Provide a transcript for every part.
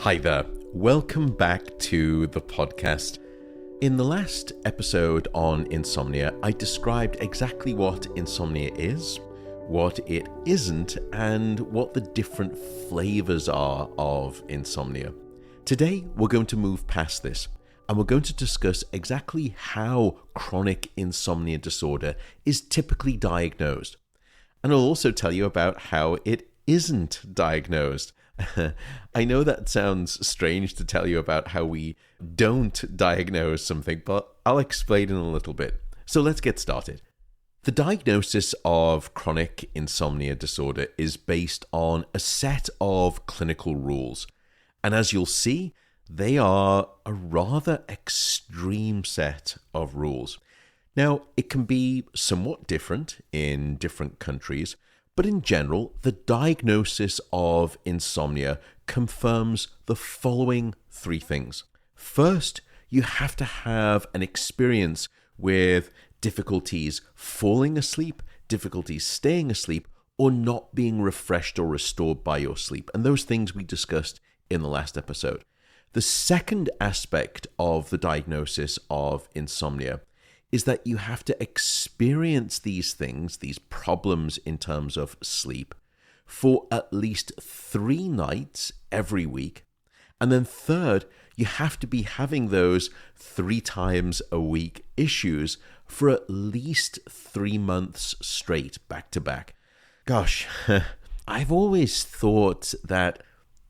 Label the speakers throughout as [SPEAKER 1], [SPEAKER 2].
[SPEAKER 1] Hi there. Welcome back to the podcast. In the last episode on insomnia, I described exactly what insomnia is, what it isn't, and what the different flavors are of insomnia. Today, we're going to move past this, and we're going to discuss exactly how chronic insomnia disorder is typically diagnosed. And I'll also tell you about how it isn't diagnosed. I know that sounds strange to tell you about how we don't diagnose something, but I'll explain in a little bit. So let's get started. The diagnosis of chronic insomnia disorder is based on a set of clinical rules. And as you'll see, they are a rather extreme set of rules. Now, it can be somewhat different in different countries, but in general, the diagnosis of insomnia confirms the following three things. First, you have to have an experience with difficulties falling asleep, difficulties staying asleep, or not being refreshed or restored by your sleep. And those things we discussed in the last episode. The second aspect of the diagnosis of insomnia is that you have to experience these things, these problems in terms of sleep, for at least 3 nights every week. And then third, you have to be having those 3 times a week issues for at least 3 months straight, back to back. Gosh, I've always thought that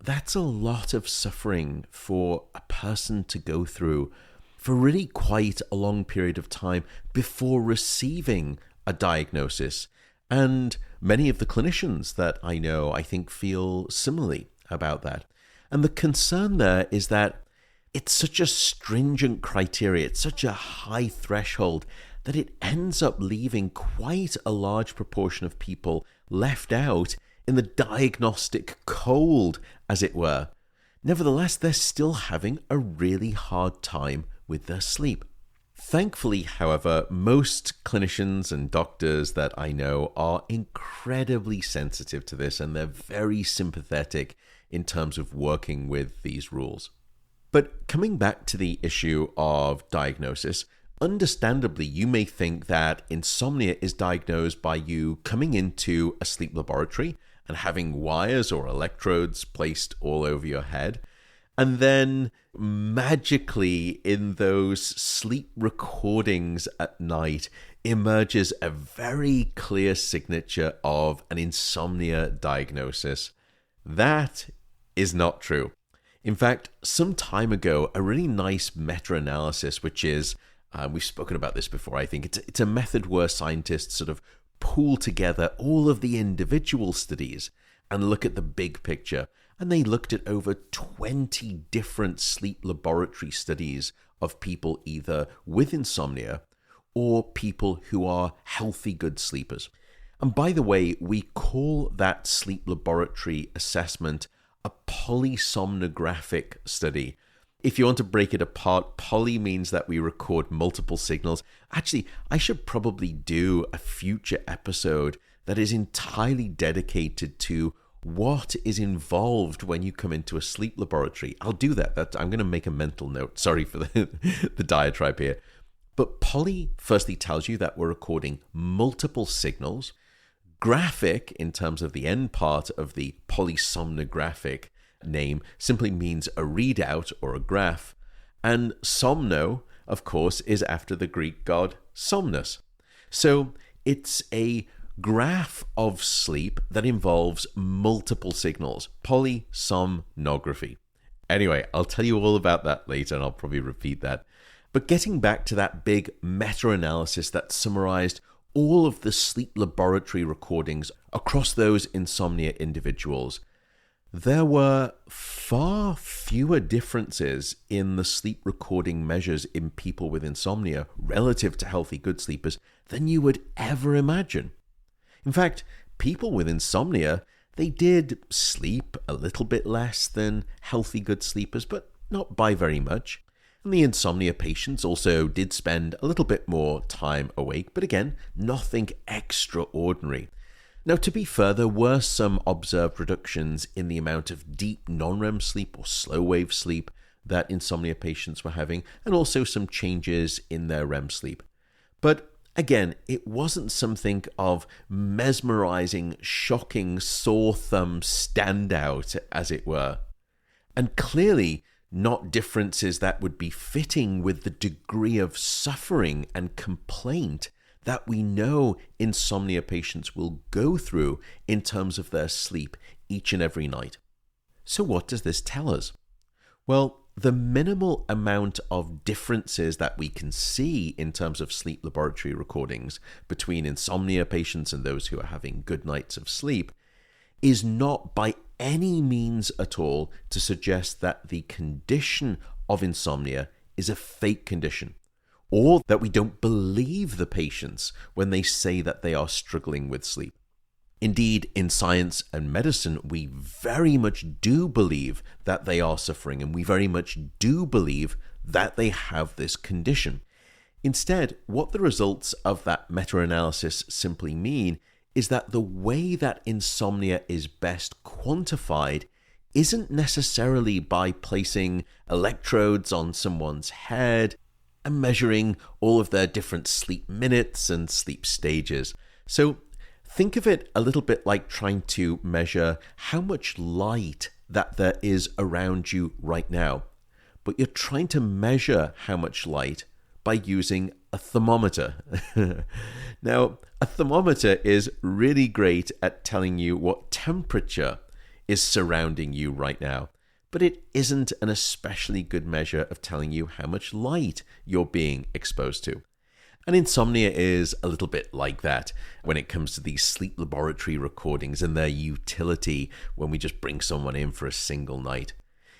[SPEAKER 1] that's a lot of suffering for a person to go through for really quite a long period of time before receiving a diagnosis. And many of the clinicians that I know, I think, feel similarly about that. And the concern there is that it's such a stringent criteria, it's such a high threshold that it ends up leaving quite a large proportion of people left out in the diagnostic cold, as it were. Nevertheless, they're still having a really hard time with their sleep. Thankfully, however, most clinicians and doctors that I know are incredibly sensitive to this, and they're very sympathetic in terms of working with these rules. But coming back to the issue of diagnosis, understandably, you may think that insomnia is diagnosed by you coming into a sleep laboratory and having wires or electrodes placed all over your head, and then magically in those sleep recordings at night emerges a very clear signature of an insomnia diagnosis. That is not true. In fact, some time ago, a really nice meta-analysis, which is, we've spoken about this before, I think, it's a method where scientists sort of pool together all of the individual studies and look at the big picture. And they looked at over 20 different sleep laboratory studies of people either with insomnia or people who are healthy, good sleepers. And by the way, we call that sleep laboratory assessment a polysomnographic study. If you want to break it apart, poly means that we record multiple signals. Actually, I should probably do a future episode that is entirely dedicated to what is involved when you come into a sleep laboratory. I'll do that. I'm going to make a mental note. Sorry for the diatribe here. But poly firstly tells you that we're recording multiple signals. Graphic, in terms of the end part of the polysomnographic name, simply means a readout or a graph. And somno, of course, is after the Greek god Somnus. So it's a graph of sleep that involves multiple signals, polysomnography. Anyway, I'll tell you all about that later, and I'll probably repeat that. But getting back to that big meta-analysis that summarized all of the sleep laboratory recordings across those insomnia individuals, there were far fewer differences in the sleep recording measures in people with insomnia relative to healthy, good sleepers than you would ever imagine. In fact, people with insomnia, they did sleep a little bit less than healthy, good sleepers, but not by very much. And the insomnia patients also did spend a little bit more time awake, but again, nothing extraordinary. Now, to be fair, there were some observed reductions in the amount of deep non-REM sleep or slow wave sleep that insomnia patients were having, and also some changes in their REM sleep. But again, it wasn't something of mesmerizing, shocking, sore thumb standout, as it were. And clearly not differences that would be fitting with the degree of suffering and complaint that we know insomnia patients will go through in terms of their sleep each and every night. So what does this tell us? Well, the minimal amount of differences that we can see in terms of sleep laboratory recordings between insomnia patients and those who are having good nights of sleep is not by any means at all to suggest that the condition of insomnia is a fake condition, or that we don't believe the patients when they say that they are struggling with sleep. Indeed, in science and medicine, we very much do believe that they are suffering, and we very much do believe that they have this condition. Instead, what the results of that meta-analysis simply mean is that the way that insomnia is best quantified isn't necessarily by placing electrodes on someone's head and measuring all of their different sleep minutes and sleep stages. So think of it a little bit like trying to measure how much light that there is around you right now, but you're trying to measure how much light by using a thermometer. Now, a thermometer is really great at telling you what temperature is surrounding you right now, but it isn't an especially good measure of telling you how much light you're being exposed to. And insomnia is a little bit like that when it comes to these sleep laboratory recordings and their utility when we just bring someone in for a single night.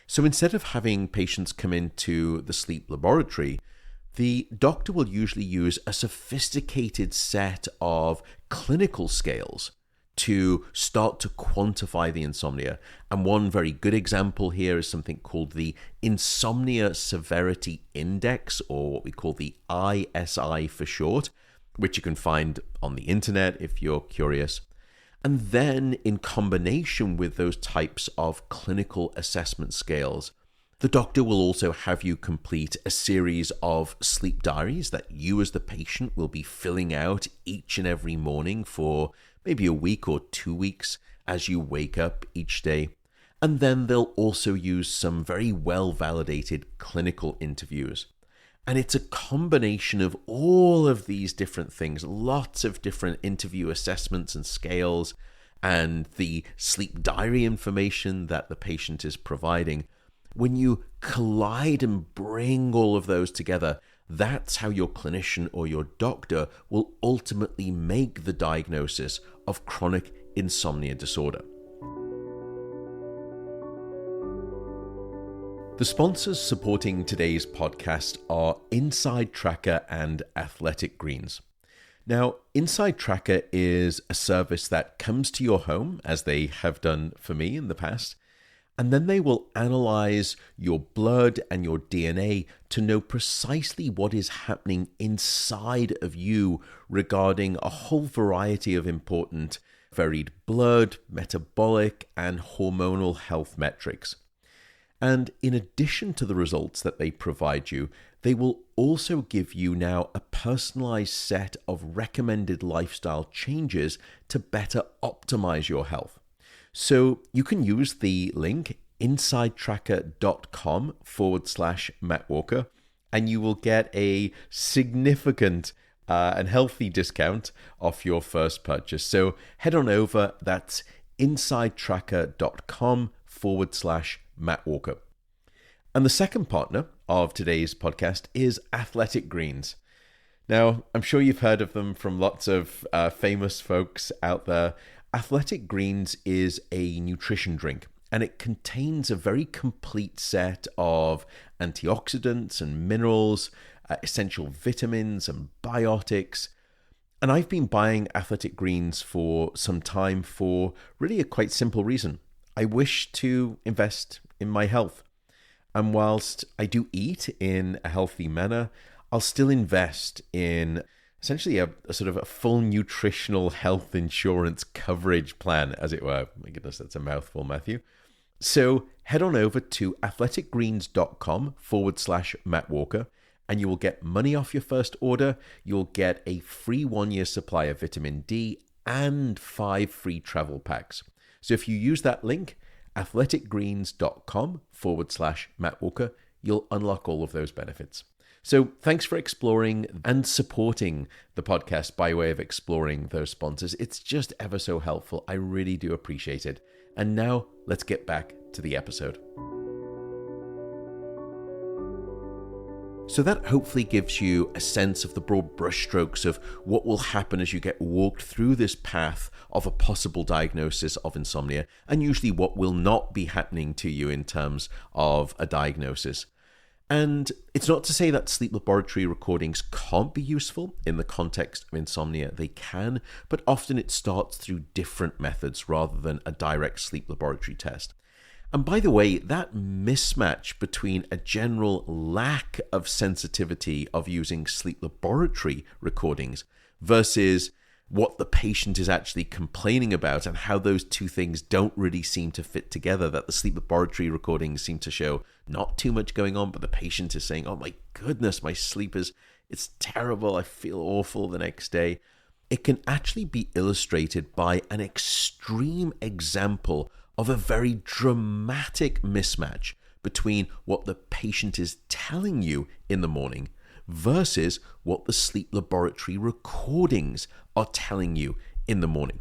[SPEAKER 1] So instead of having patients come into the sleep laboratory, the doctor will usually use a sophisticated set of clinical scales to start to quantify the insomnia. And one very good example here is something called the Insomnia Severity Index, or what we call the ISI for short, which you can find on the internet if you're curious. And then in combination with those types of clinical assessment scales, the doctor will also have you complete a series of sleep diaries that you as the patient will be filling out each and every morning for maybe a week or 2 weeks as you wake up each day. And then they'll also use some very well-validated clinical interviews. And it's a combination of all of these different things, lots of different interview assessments and scales, and the sleep diary information that the patient is providing. When you collide and bring all of those together, that's how your clinician or your doctor will ultimately make the diagnosis of chronic insomnia disorder. The sponsors supporting today's podcast are Inside Tracker and Athletic Greens. Now, Inside Tracker is a service that comes to your home, as they have done for me in the past, and then they will analyze your blood and your DNA to know precisely what is happening inside of you regarding a whole variety of important varied blood, metabolic, and hormonal health metrics. And in addition to the results that they provide you, they will also give you now a personalized set of recommended lifestyle changes to better optimize your health. So you can use the link insidetracker.com/Matt Walker, and you will get a significant and healthy discount off your first purchase. So head on over, that's insidetracker.com/Matt Walker. And the second partner of today's podcast is Athletic Greens. Now, I'm sure you've heard of them from lots of famous folks out there. Athletic Greens is a nutrition drink, and it contains a very complete set of antioxidants and minerals, essential vitamins and biotics. And I've been buying Athletic Greens for some time for really a quite simple reason. I wish to invest in my health. And whilst I do eat in a healthy manner, I'll still invest in essentially a sort of a full nutritional health insurance coverage plan, as it were. My goodness, that's a mouthful, Matthew. So head on over to athleticgreens.com/Matt Walker, and you will get money off your first order. You'll get a free 1-year supply of vitamin D and 5 free travel packs. So if you use that link, athleticgreens.com/Matt Walker, you'll unlock all of those benefits. So thanks for exploring and supporting the podcast by way of exploring those sponsors. It's just ever so helpful. I really do appreciate it. And now let's get back to the episode. So that hopefully gives you a sense of the broad brushstrokes of what will happen as you get walked through this path of a possible diagnosis of insomnia, and usually what will not be happening to you in terms of a diagnosis. And it's not to say that sleep laboratory recordings can't be useful in the context of insomnia. They can, but often it starts through different methods rather than a direct sleep laboratory test. And by the way, that mismatch between a general lack of sensitivity of using sleep laboratory recordings versus what the patient is actually complaining about, and how those two things don't really seem to fit together, that the sleep laboratory recordings seem to show not too much going on, but the patient is saying, oh my goodness, my sleep it's terrible, I feel awful the next day. It can actually be illustrated by an extreme example of a very dramatic mismatch between what the patient is telling you in the morning versus what the sleep laboratory recordings are telling you in the morning.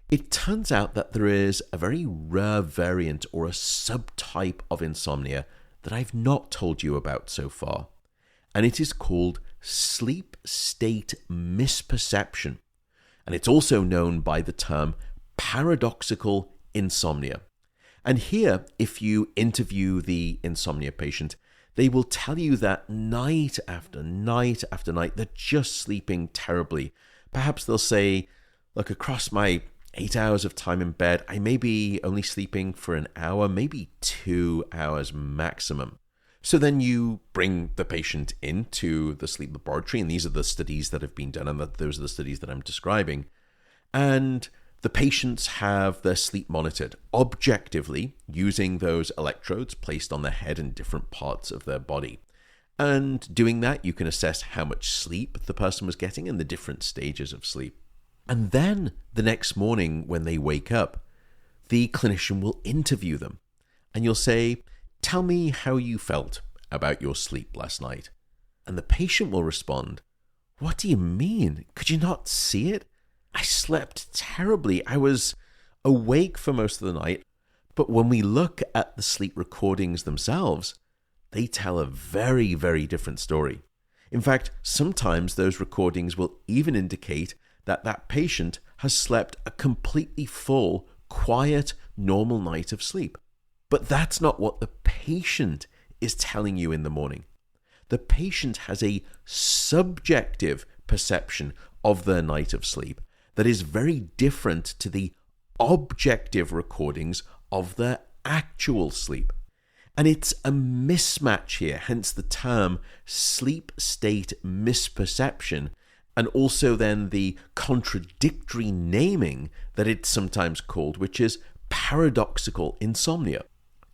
[SPEAKER 1] It turns out that there is a very rare variant or a subtype of insomnia that I've not told you about so far, and it is called sleep state misperception, and it's also known by the term paradoxical insomnia. And here, if you interview the insomnia patient, they will tell you that night after night after night, they're just sleeping terribly. Perhaps they'll say, look, across my 8 hours of time in bed, I may be only sleeping for an hour, maybe 2 hours maximum. So then you bring the patient into the sleep laboratory, and these are the studies that have been done, and those are the studies that I'm describing. And the patients have their sleep monitored objectively using those electrodes placed on their head in different parts of their body. And doing that, you can assess how much sleep the person was getting in the different stages of sleep. And then the next morning when they wake up, the clinician will interview them. And you'll say, tell me how you felt about your sleep last night. And the patient will respond, what do you mean? Could you not see it? I slept terribly. I was awake for most of the night. But when we look at the sleep recordings themselves, they tell a very, very different story. In fact, sometimes those recordings will even indicate that that patient has slept a completely full, quiet, normal night of sleep. But that's not what the patient is telling you in the morning. The patient has a subjective perception of their night of sleep that is very different to the objective recordings of their actual sleep. And it's a mismatch here, hence the term sleep state misperception, and also then the contradictory naming that it's sometimes called, which is paradoxical insomnia.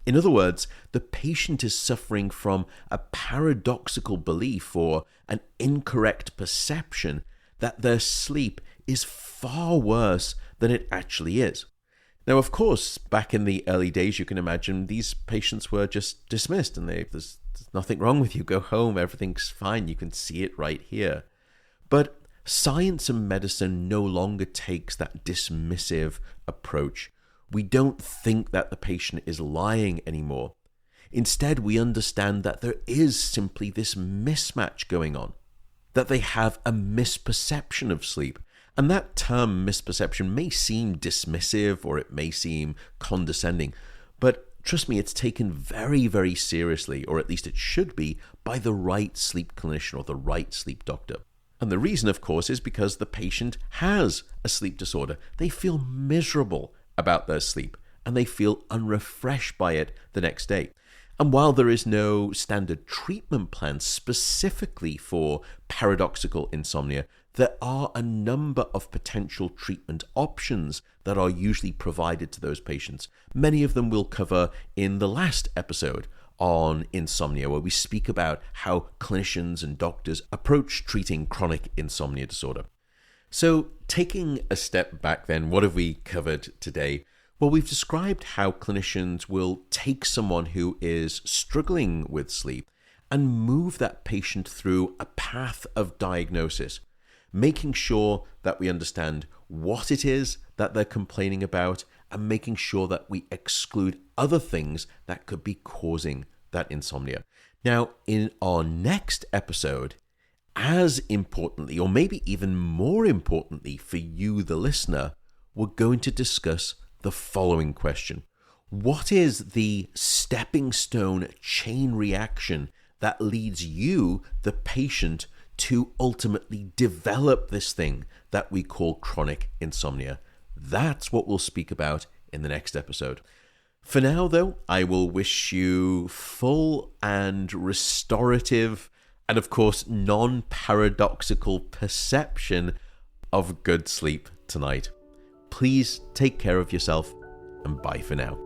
[SPEAKER 1] In other words, the patient is suffering from a paradoxical belief or an incorrect perception that their sleep is far worse than it actually is. Now, of course, back in the early days, you can imagine these patients were just dismissed and there's nothing wrong with you. Go home. Everything's fine. You can see it right here. But science and medicine no longer takes that dismissive approach. We don't think that the patient is lying anymore. Instead, we understand that there is simply this mismatch going on, that they have a misperception of sleep. And that term misperception may seem dismissive or it may seem condescending, but trust me, it's taken very, very seriously, or at least it should be, by the right sleep clinician or the right sleep doctor. And the reason, of course, is because the patient has a sleep disorder. They feel miserable about their sleep and they feel unrefreshed by it the next day. And while there is no standard treatment plan specifically for paradoxical insomnia, there are a number of potential treatment options that are usually provided to those patients. Many of them we'll cover in the last episode on insomnia, where we speak about how clinicians and doctors approach treating chronic insomnia disorder. So taking a step back then, what have we covered today? Well, we've described how clinicians will take someone who is struggling with sleep and move that patient through a path of diagnosis, making sure that we understand what it is that they're complaining about and making sure that we exclude other things that could be causing that insomnia. Now, in our next episode, as importantly, or maybe even more importantly for you, the listener, we're going to discuss the following question. What is the stepping stone chain reaction that leads you, the patient, to ultimately develop this thing that we call chronic insomnia? That's what we'll speak about in the next episode. For now, though, I will wish you full and restorative and, of course, non-paradoxical perception of good sleep tonight. Please take care of yourself, and bye for now.